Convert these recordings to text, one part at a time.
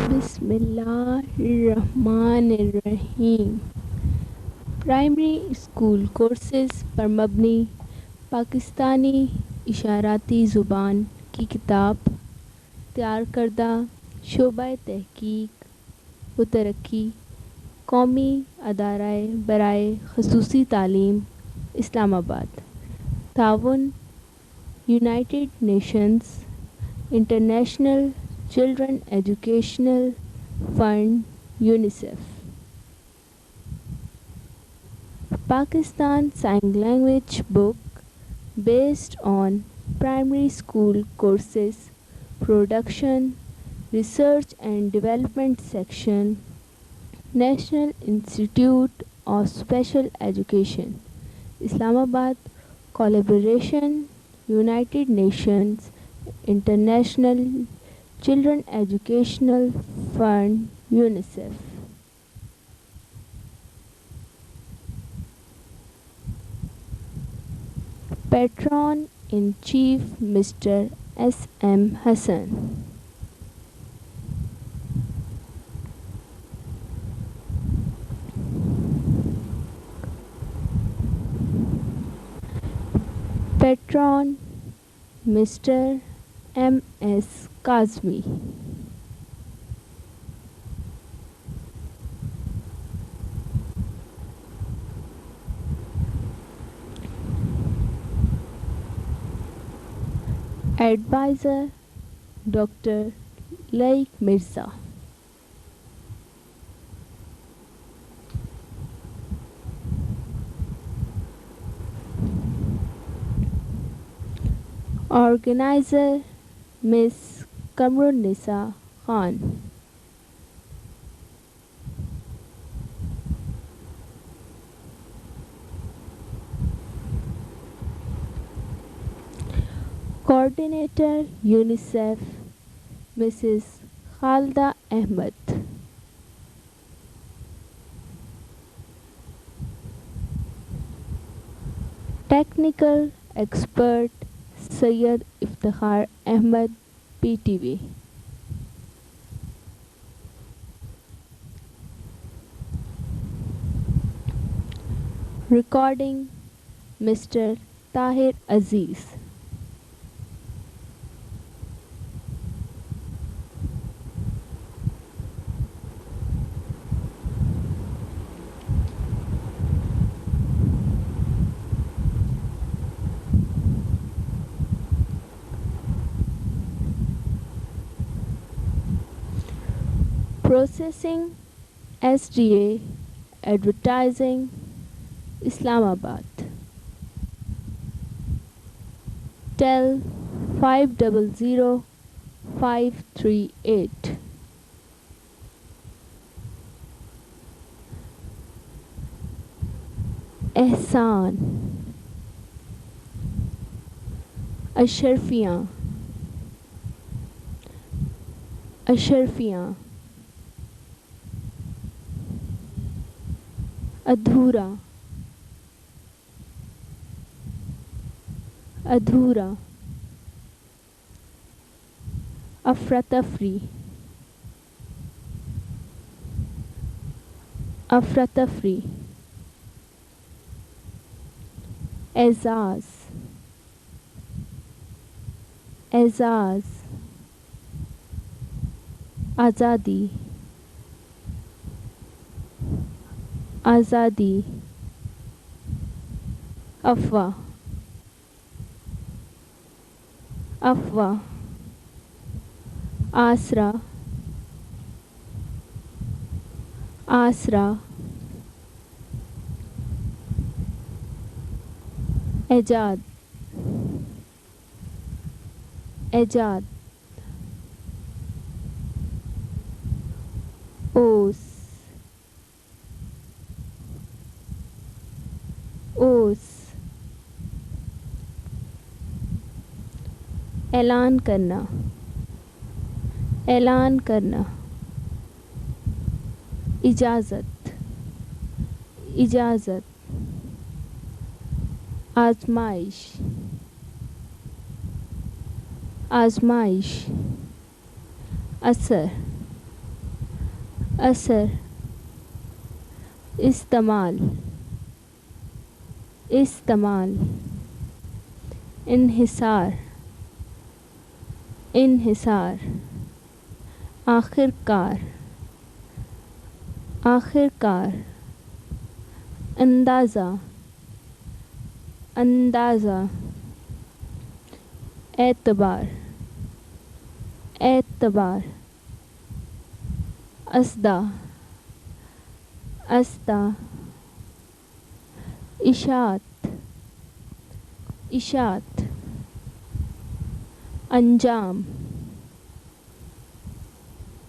بسم اللہ الرحمن الرحیم۔ پرائمری اسکول کورسز پر مبنی پاکستانی اشاراتی زبان کی کتاب تیار کردہ شعبہ تحقیق و ترقی، قومی ادارہ برائے خصوصی تعلیم، اسلام آباد، تعاون United nations international children educational fund UNICEF, Pakistan Sign Language book based on primary school courses, production, research and development section, National Institute of Special Education, Islamabad, collaboration, United Nations International Children Educational Fund UNICEF. Patron-in-Chief Mr. S.M. Hassan. Patron Mr. M.S. Kazmi. Advisor Dr. Laik Mirza. Organizer Miss Kamrunnisa Khan. Coordinator UNICEF Mrs. Khalda Ahmed. Technical expert Syed Iftikhar Ahmed PTV. Recording Mr. Tahir Aziz. Processing SDA Advertising, Islamabad. Tel 500538. Ehsan Asharfiyan. ادھورا افراتفری اعزاز آزادی افواہ آسرا ایجاد اوس اعلان کرنا اجازت آزمائش اثر اثر، استعمال، استعمال، انحصار، انحصار، آخر کار، آخر کار، اندازہ، اندازہ، اعتبار، اعتبار، اسدا، اسدا، اشاعت، اشاعت، انجام،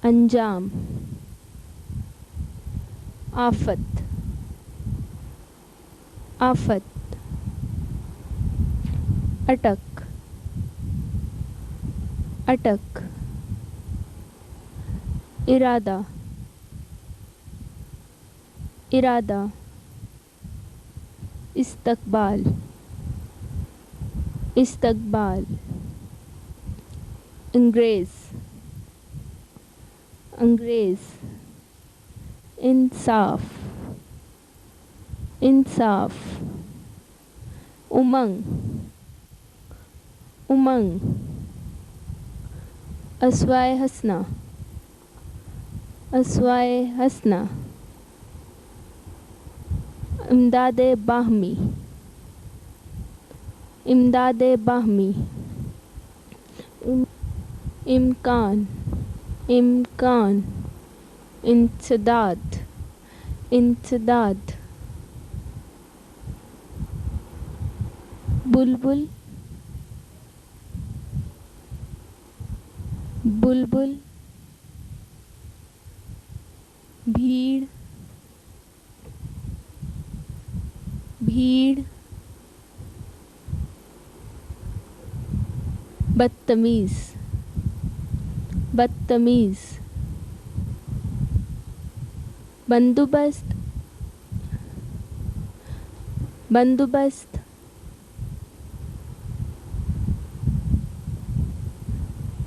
انجام، آفت، آفت، اٹک، اٹک، ارادہ، ارادہ، استقبال، استقبال، انگریز، انگریز، انصاف، انصاف، امنگ، امنگ، اسوائے حسنہ، اسوائے حسنہ، امداد باہمی، امداد باہمی، امکان، امکان، انسداد، انسداد، بلبل، بلبل، بھیڑ، بھیڑ، بدتمیز، بدتمیز، بندوبست، بندوبست،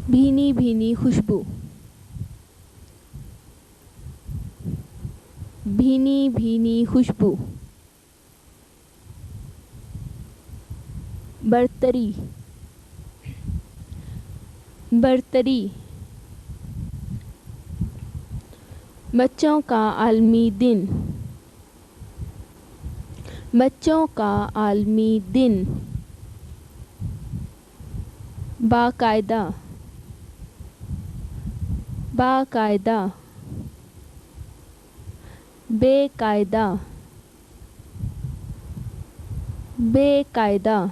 بھینی بھینی خوشبو، بھینی بھینی خوشبو، برتری، برتری، بچوں کا عالمی دن، بچوں کا عالمی دن، باقاعدہ، باقاعدہ، بے قاعدہ، بے قاعدہ،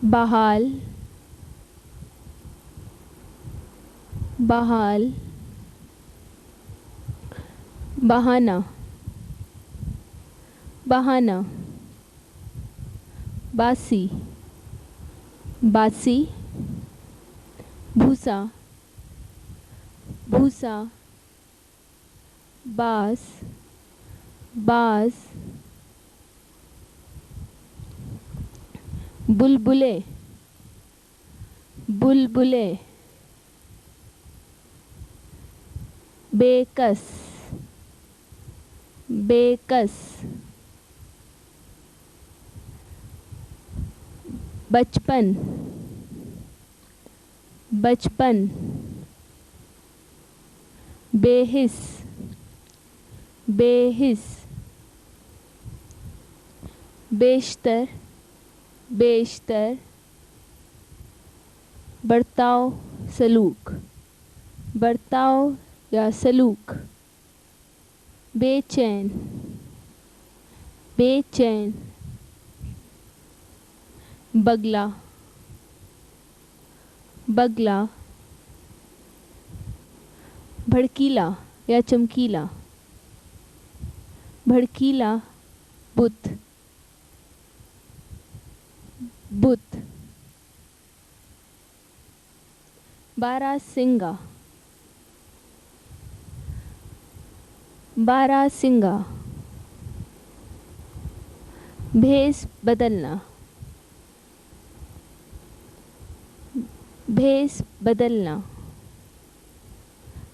بحال، بحال، بہانہ، بہانہ، باسی، باسی، بھوسا، بھوسا، باز، باز، بلبلے، بلبلے، بے کس، بے کس، بچپن، بچپن، بے حس، بے حس، بیشتر، بیشتر، برتاؤ، سلوک، برتاؤ یا سلوک، بے چین، بے چین، بگلا، بگلا، بھڑکیلا یا چمکیلا، بھڑکیلا، بت، بت، بارہ سنگا، بارہ سنگا، بھیس بدلنا، بھیس بدلنا،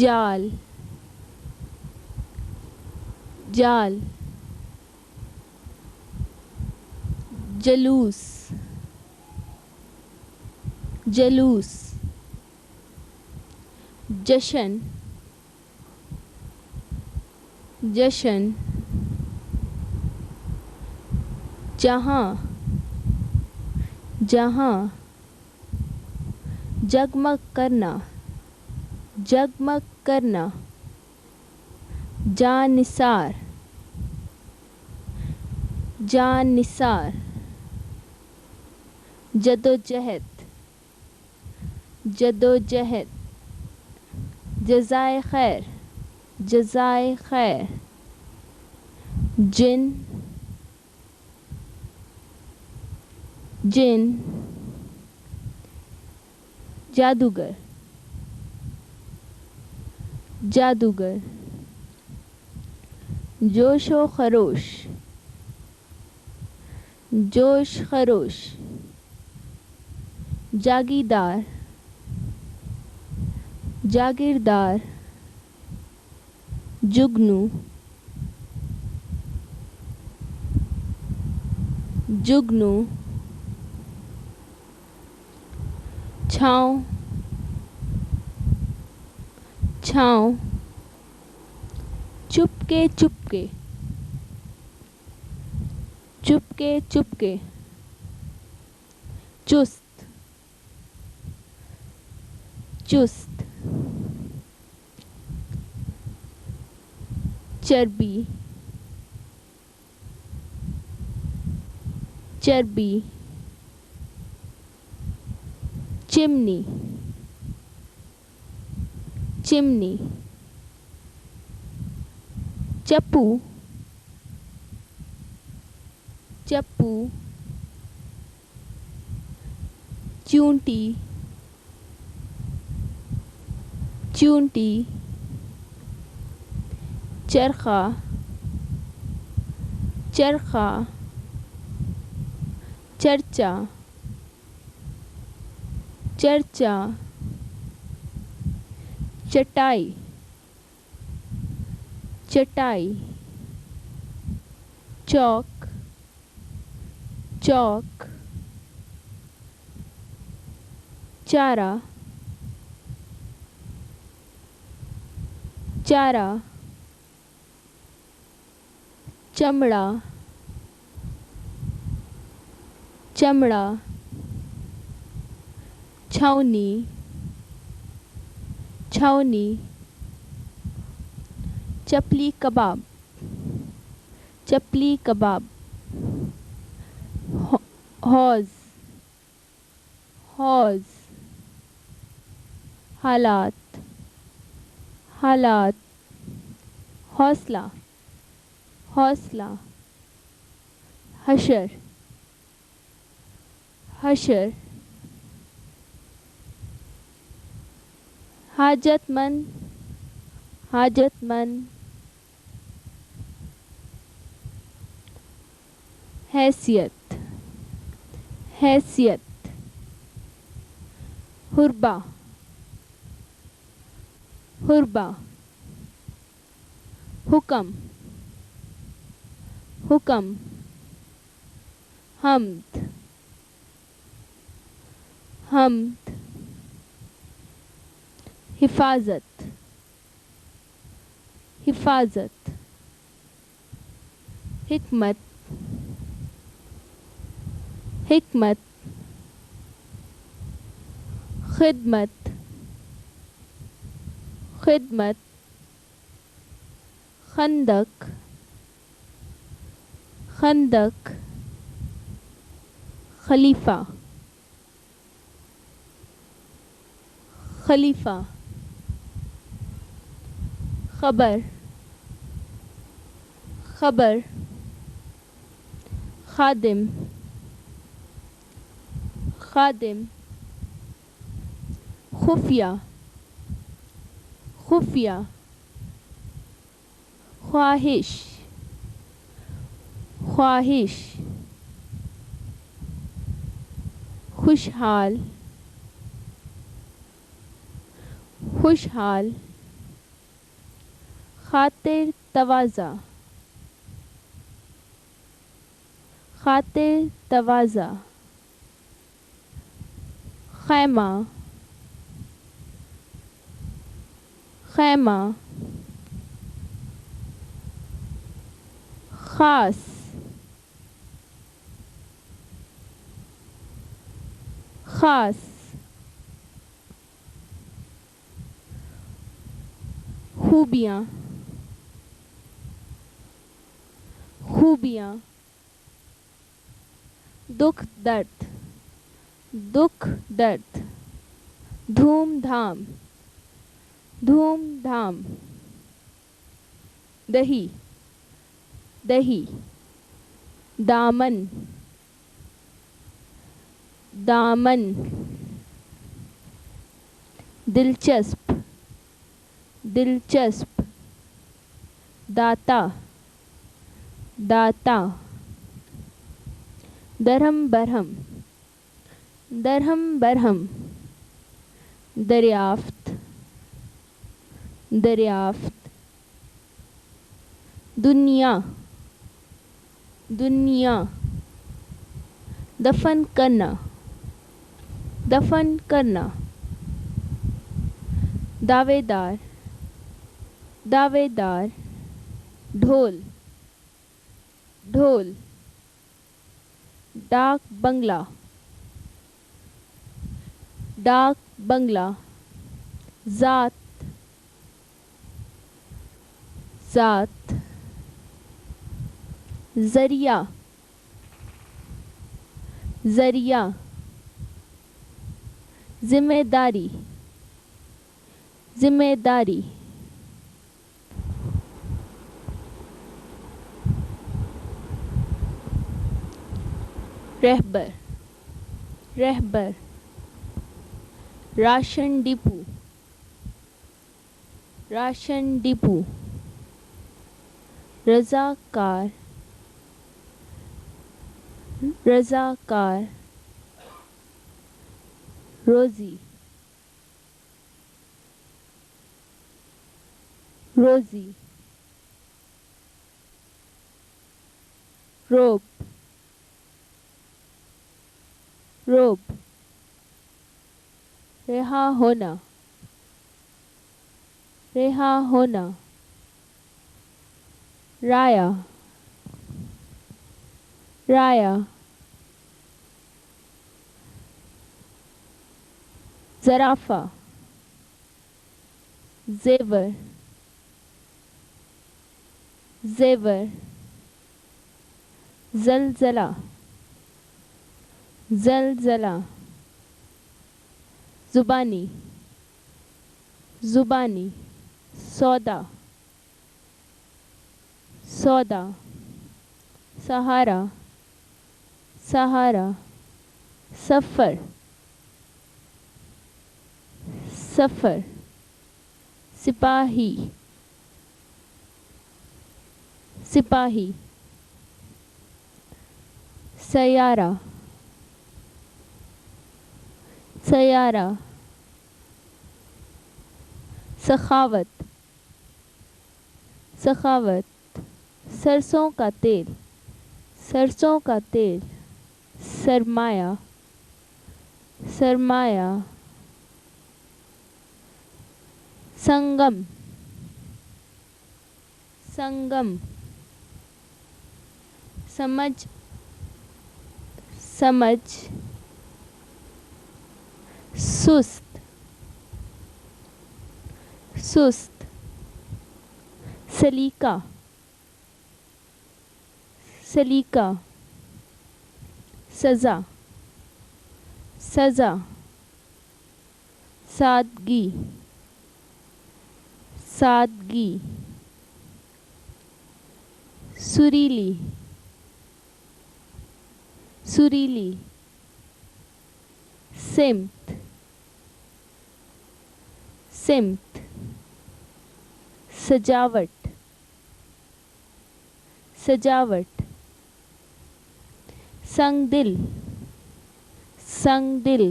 جال جال جلوس جلوس جشن جشن جہاں جہاں جگمگ کرنا جگمگ کرنا جان نثار جان نثار جدوجہد جدوجہد جزائے خیر جزائے خیر جن جن جادوگر جادوگر جوش و خروش جوش خروش جاگیردار جاگیردار جگنو جگنو چھاؤں چھاؤں چپکے چپکے چپکے چپکے چست چست چربی چربی چمنی چمنی چپو چپو چونٹی چونٹی چرخہ چرخہ چرچا چرچا چٹائی چٹائی چوک چوک چارہ چارہ چمڑا چمڑا چھاؤنی چھاؤنی چپلی کباب چپلی کباب حوض حوض حالات حالات حوصلہ حوصلہ حشر حشر حاجت مند حاجت مند حیثیت حیثیت حربہ حربہ حکم حکم حمد حمد حفاظت حفاظت حکمت حکمت خدمت خدمت خندق خندق خلیفہ خلیفہ خبر خبر خادم خادم خفیہ خفیہ خواہش خواہش خوشحال خوشحال خاطر تواضع، خاطر تواضع. خیمہ، خیمہ. خاص، خاص. خوبیاں، خوبیاں. دکھ درد، دکھ درد. دھوم دھام، دھوم دھام. دہی، دہی. دامن، دامن. دلچسپ، دلچسپ. داتا، داتا. درہم برہم، درہم برہم. دریافت، دریافت. دنیا، دنیا. دفن کرنا، دفن کرنا. دعوے دار، دعوے دار. ڈھول، ڈھول. ڈاک بنگلہ، ڈاک بنگلہ. ذات، ذات. ذریعہ، ذریعہ. ذمہ داری، ذمہ داری. رہبر، رہبر. Ration depot, ration depot. رضاکار، رضاکار. روزی، روزی. روب، روب. رہا ہونا، رہا ہونا. رایا، رایا. زرافہ، زیور، زیور. زلزلہ، زلزلہ. زبانی، زبانی. سودا، سودا. سہارا، سہارا. سفر، سفر. سپاہی، سپاہی. سیارہ، سیارہ. سخاوت، سخاوت. سرسوں کا تیل، سرسوں کا تیل. سرمایہ، سرمایہ. سنگم، سنگم. سمجھ، سمجھ. سست، سست. سلیقہ، سلیقہ. سزا، سزا. سادگی، سادگی. سریلی، سریلی. سمت، سمت. سجاوٹ، سجاوٹ. سنگ دل، سنگ دل.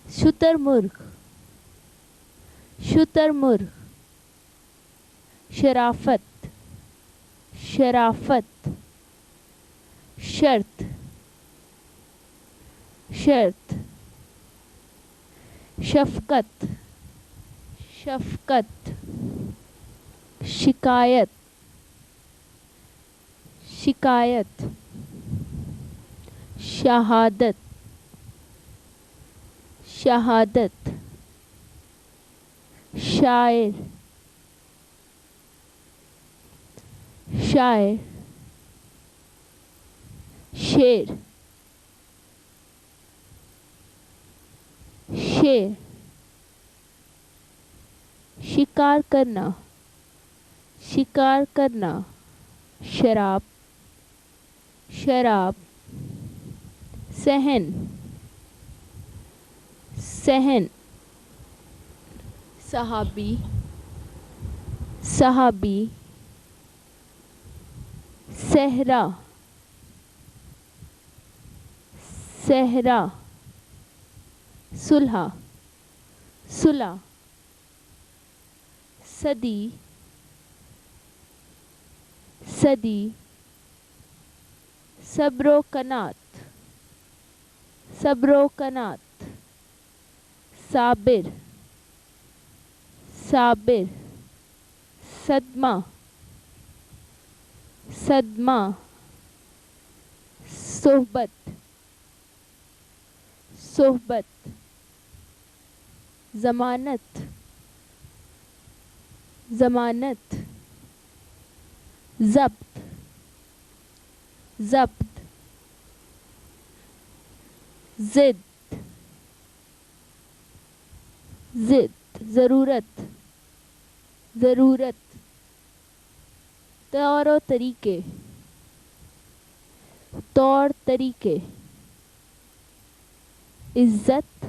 شتر مرغ، شتر مرغ. شرافت شرافت شرط شرط شفقت شفقت شکایت شکایت شہادت شہادت شاعر شاعر شیر شیر شکار کرنا شکار کرنا شراب شراب صحن صحن صحابی صحابی صحرا صحرا صلح صلح صدی صدی صبر و کنات صبر و کنات صابر صابر صدمہ صدمہ صحبت صحبت ضمانت ضمانت ضبط ضبط ضد ضد ضرورت ضرورت طور و طریقے طور طریقے عزت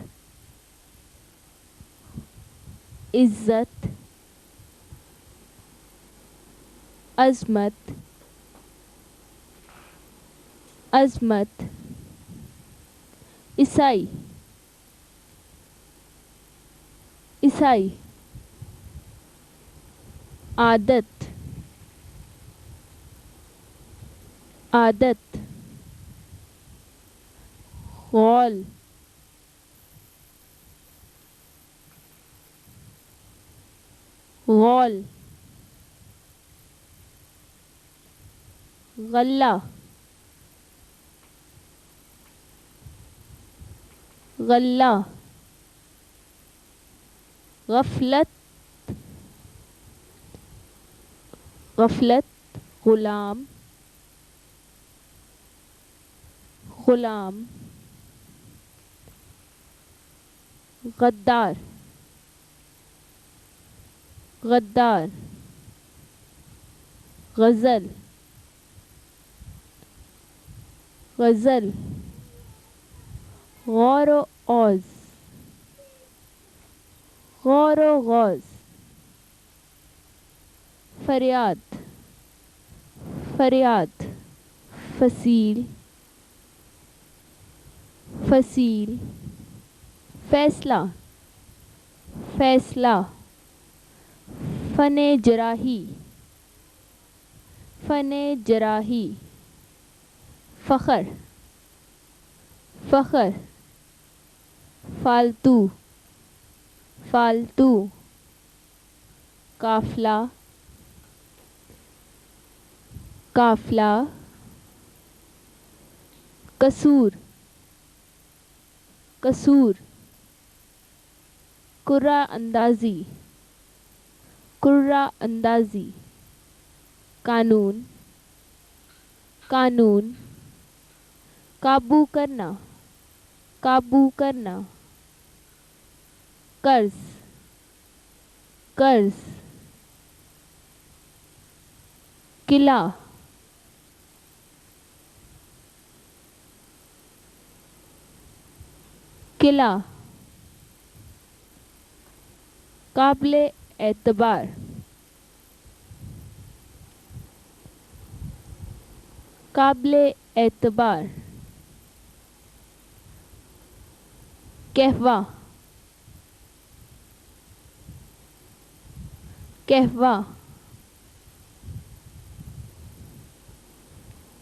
عزت عظمت عظمت عیسائی عیسائی عادت عادت غول غول غلہ غلہ غفلت غفلت غلام غلام غدار غدار غزل غزل غور و اوز غور و غوز فریاد فریاد فصیل فصیل فیصلہ فیصلہ فن جراحی فن جراحی فخر فخر فالتو فالتو قافلہ قافلہ قصور قصور کرہ اندازی کرہ اندازی قانون قانون قابو کرنا قابو کرنا قرض قرض قلعہ قلعہ قابل اعتبار قابل اعتبار قہوہ قہوہ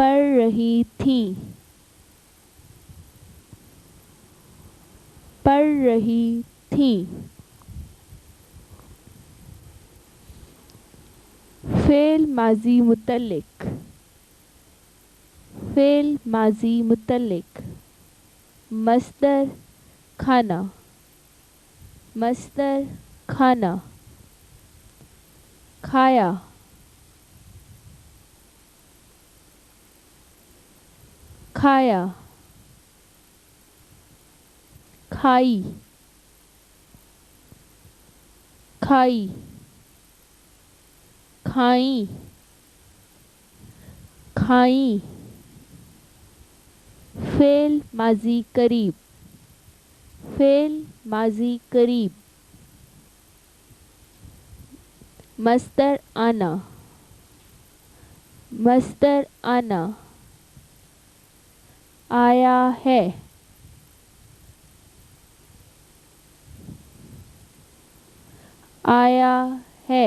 پڑھ رہی تھیں، پڑھ رہی تھیں. فعل ماضی متعلق، فعل ماضی متعلق. مصدر کھانا، مصدر کھانا. کھایا، کھایا. کھائی، کھائی. کھائیں، کھائیں. فعل ماضی قریب، فعل ماضی قریب. مصدر آنا، مصدر آنا. آیا ہے، آیا ہے.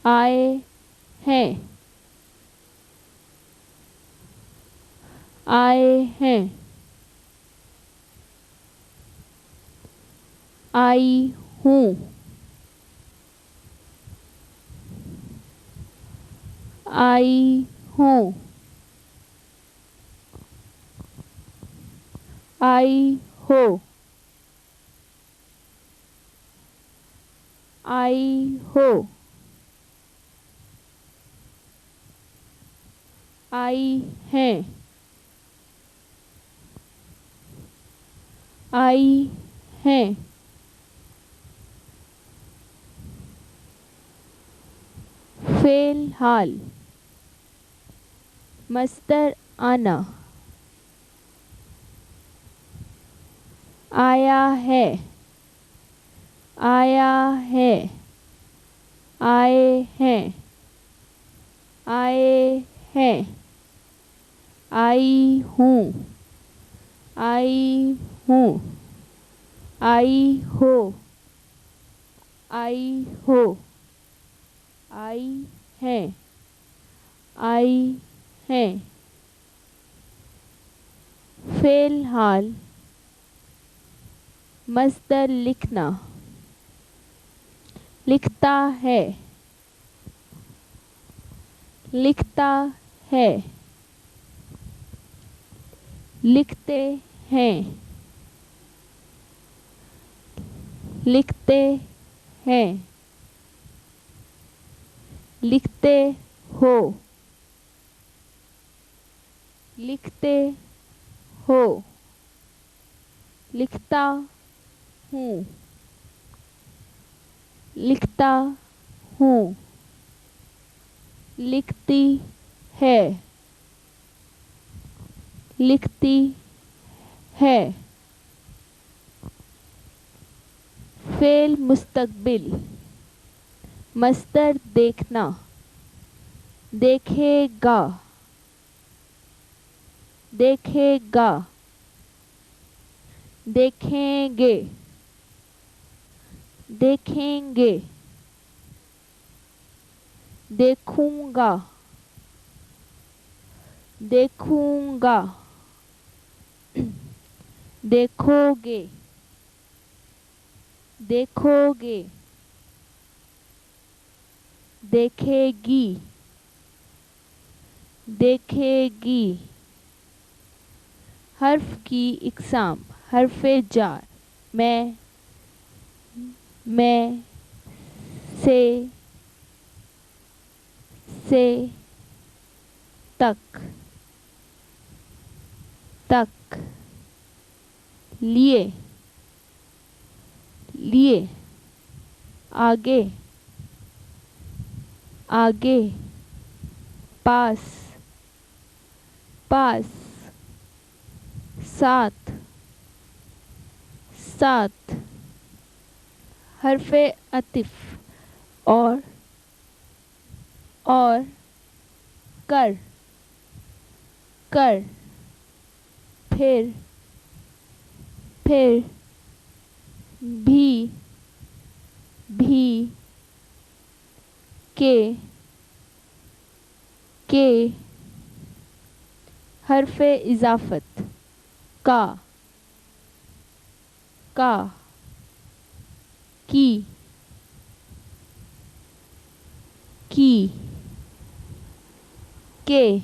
آئے ہیں، آئے ہیں. آئی ہوں، آئی ہوں. آئی ہو، آئی ہو. آئی ہیں، آئی ہیں. فعل حال. مصدر آنا. آیا ہے، آیا ہے. آئے ہیں، آئے ہیں. آئی ہوں، آئی ہوں. آئی ہو، آئی ہو. آئی ہیں، آئی ہیں. فعل حال. مصدر لکھنا، لکھتا ہے، لکھتا ہے. لکھتے ہیں، لکھتے ہیں. لکھتے ہو، لکھتے ہو. لکھتا ہوں، لکھتا ہوں. لکھتی ہے، لکھتی ہے. فعل مستقبل. مصدر دیکھنا، دیکھے گا، دیکھے گا. دیکھیں گے، دیکھیں گے. دیکھوں گا، دیکھوں گا. دیکھو گے، دیکھو گے. دیکھے گی، دیکھے گی. حرف کی اقسام. حرف جار. میں سے تک، تک. لیے، لیے. آگے، آگے. پاس، پاس. ساتھ، ساتھ. حرف عطف. اور کر، کر. پھر، بھی، کے. کے حرف اضافت کا کی کے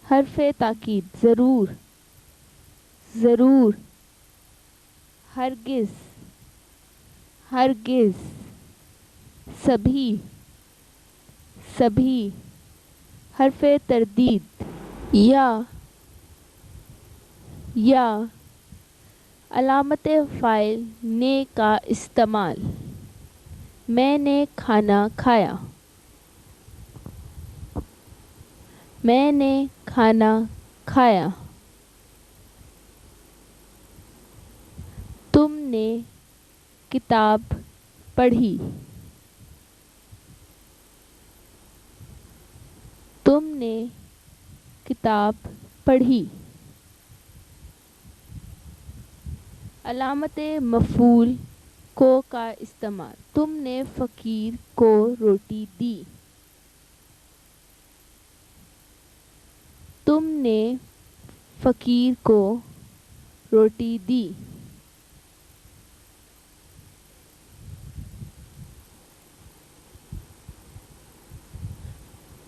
حرف تاکید ضرور ہرگز سبھی حرف تردید یا علامت فاعل نے کا استعمال میں نے کھانا کھایا تم نے کتاب پڑھی علامت مفعول کو کا استعمال تم نے فقیر کو روٹی دی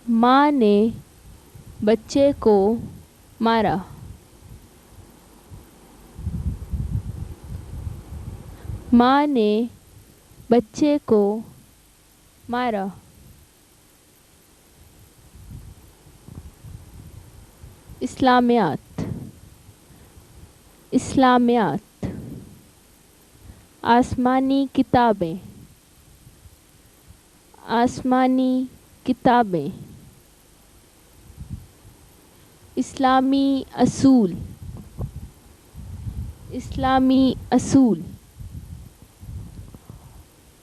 ماں نے بچے کو مارا اسلامیات آسمانی کتابیں اسلامی اصول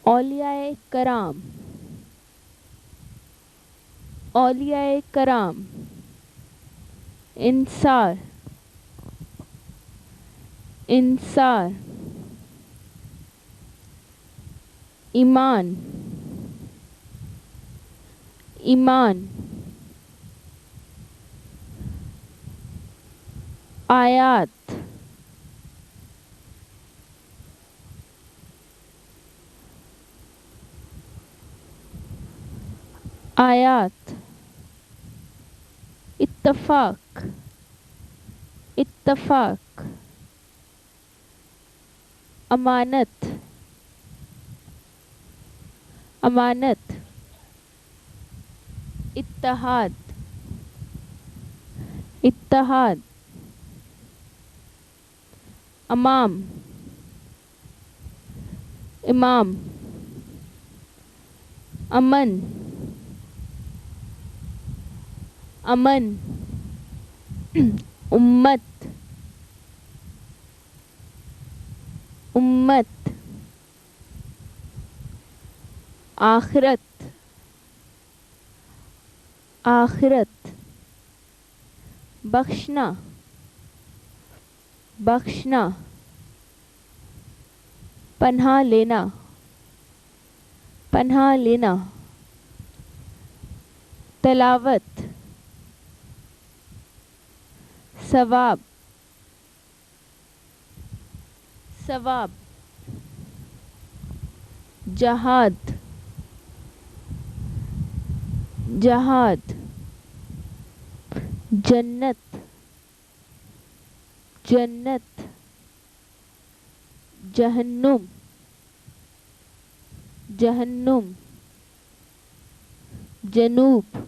اولیاء کرام انصار ایمان آیات اتفاق امانت اتحاد امام امن امت آخرت بخشنا پناہ لینا تلاوت ثواب جہاد جنت جہنم جنوب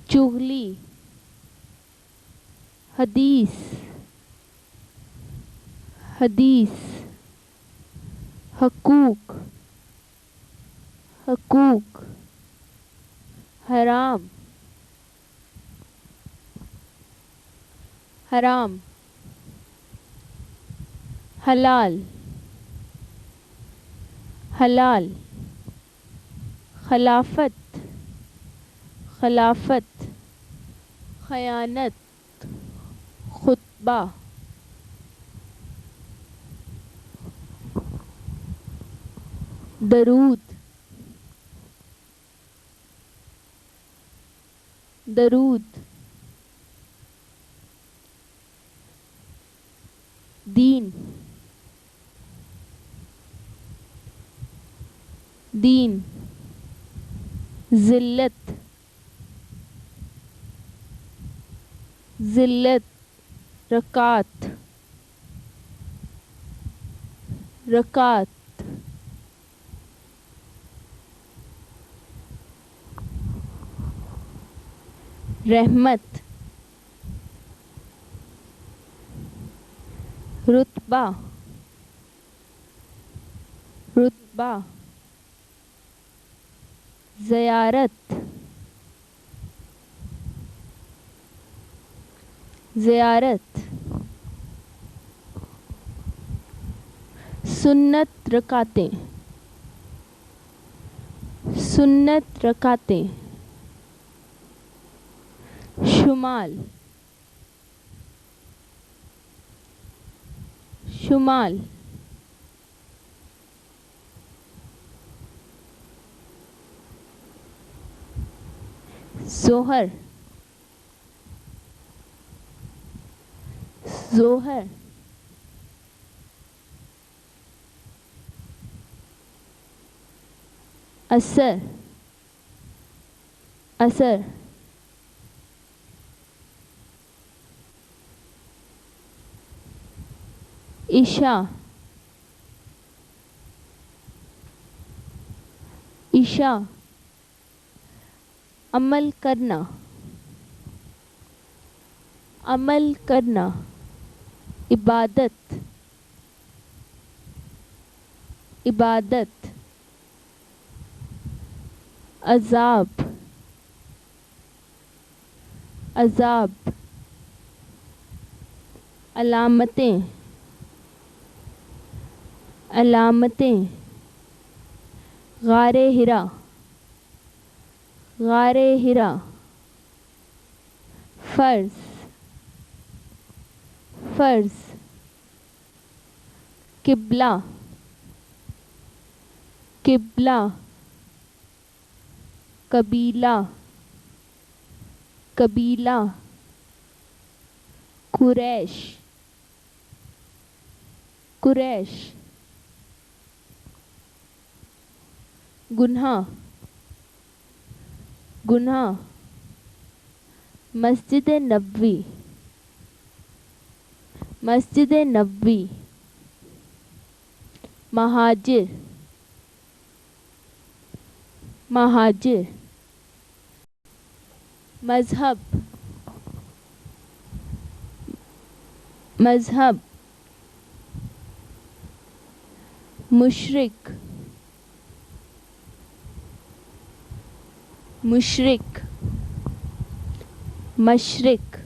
چغلی حدیث حقوق حرام حلال خلافت خلافت، خیانت، خطبہ، درود، درود، دین، دین، ذلت، ذلت، رکعت، رکعت، رحمت، رتبہ، رتبہ، زیارت، زیارت، سنت رکعتیں، سنت رکعتیں، شمال، شمال، ظہر، ظہر، عصر، عصر، عشاء، عشاء، عمل کرنا، عمل کرنا، عبادت، عبادت، عذاب، عذاب، علامتیں، علامتیں، غار ہرا، غار ہرا، فرض، فرض، قبلہ، قبلہ، قبیلہ، قبیلہ، قریش، قریش، گناہ، گناہ، مسجد نبوی، مسجد نبوی، مہاجر، مہاجر، مذہب، مذہب، مشرک، مشرک، مشرق،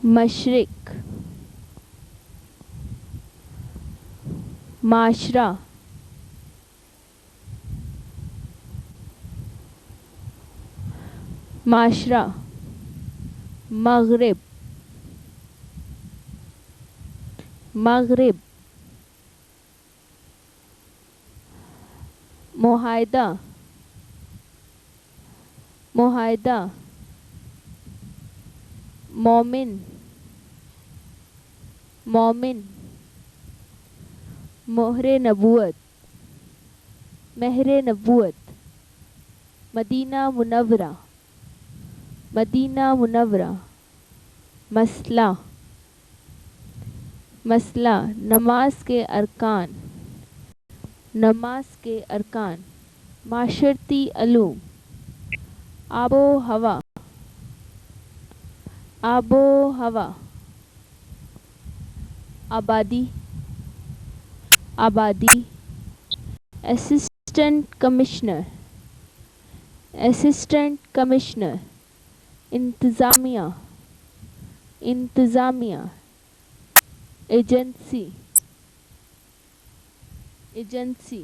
مشرق، معاشرہ، معاشرہ، مغرب، مغرب، معاہدہ، معاہدہ، مومن، مومن، مہر نبوت، مہر نبوت، مدینہ منورہ، مدینہ منورہ، مسئلہ، مسئلہ، نماز کے ارکان، نماز کے ارکان، معاشرتی علوم، آب و ہوا، آب و ہوا، آبادی، آبادی، اسسٹنٹ کمشنر، اسسٹنٹ کمشنر، انتظامیہ، انتظامیہ، ایجنسی، ایجنسی،